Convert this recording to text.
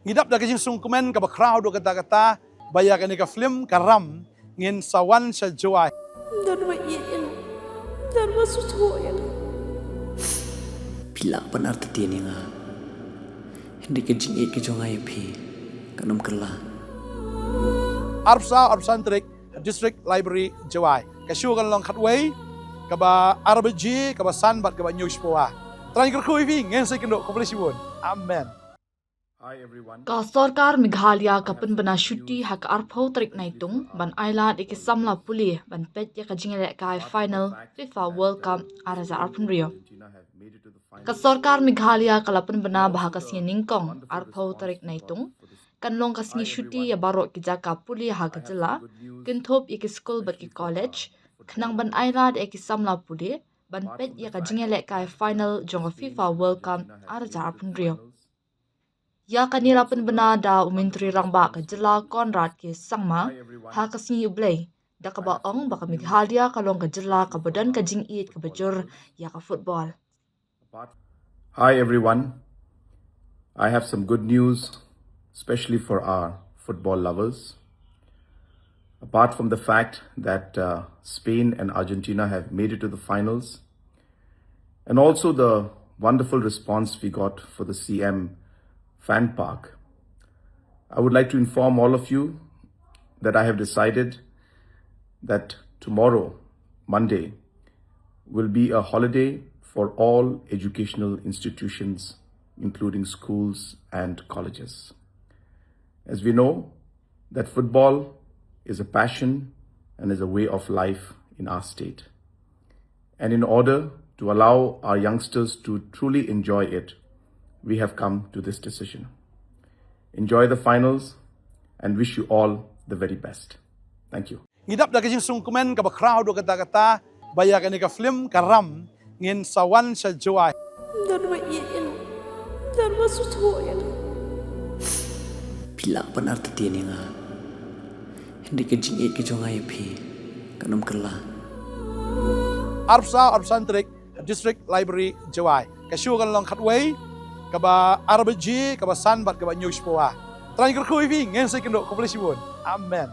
Ngidap da kajing sungkumen ka ba crowd do kata-kata bayakan ni ka film karam ngin sawan sa joy. Dan wa iyan. Dan wa susuyan. Pila pan arti tiyan nga. Hindi ka jingit ka jo nga yapi. Kanam kala. Arpsan Trik District Library Joy. Kasyu kan long khatway ka ba RBG ka ba sanbat ka ba news po wa. Try kerkui vi ngin sa kendo komplisibun. Amen. Hi everyone. Ka sarkar Meghalaya kapan bana shuti hak arpho tarik naitung ban island ikisamla puli ban pet ya kajingele kai final FIFA World Cup araza arpun rio. Ka sarkar Meghalaya kalapan bana bahaka ningkong arpho tarik naitung kanlong kasngi shuti ya barok ki jaka puli hak jela kinthop iki school bat ki college khnang ban island ikisamla puli ban pet ya kajingele kai final jong FIFA World Cup araza arpun rio. Ya kanira penbena da umintri rangba ke jela Konrad ke sangma ha kasni ublay da ka baong baka Meghalaya kalong ke jela ka badan ka jingit ka bajur ya ka football. Hi everyone. I have some good news, especially for our football lovers. Apart from the fact that Spain and Argentina have made it to the finals, and also the wonderful response we got for the CM Fan Park, I would like to inform all of you that I have decided that tomorrow, Monday, will be a holiday for all educational institutions, including schools and colleges. As we know that football is a passion and is a way of life in our state. And in order to allow our youngsters to truly enjoy it, we have come to this decision. Enjoy the finals and wish you all the very best. Thank you. Ngidap da kajing sungkumen ka ba crowd do kata-kata bayakan ni ka film karam ngin sawan sa joy. Dan wa iyan. Dan wa susuyan. Pila pan arti tiyan nga. Hindi ka jingit ka jo nga yapi. Kanam kala. Arpsan Trik District Library Joy. Kasyu kan long khatway ka ba RBG ka ba sanbat ka ba news po wa. Try kerkui vi ngin sa kendo komplisibun. Amen.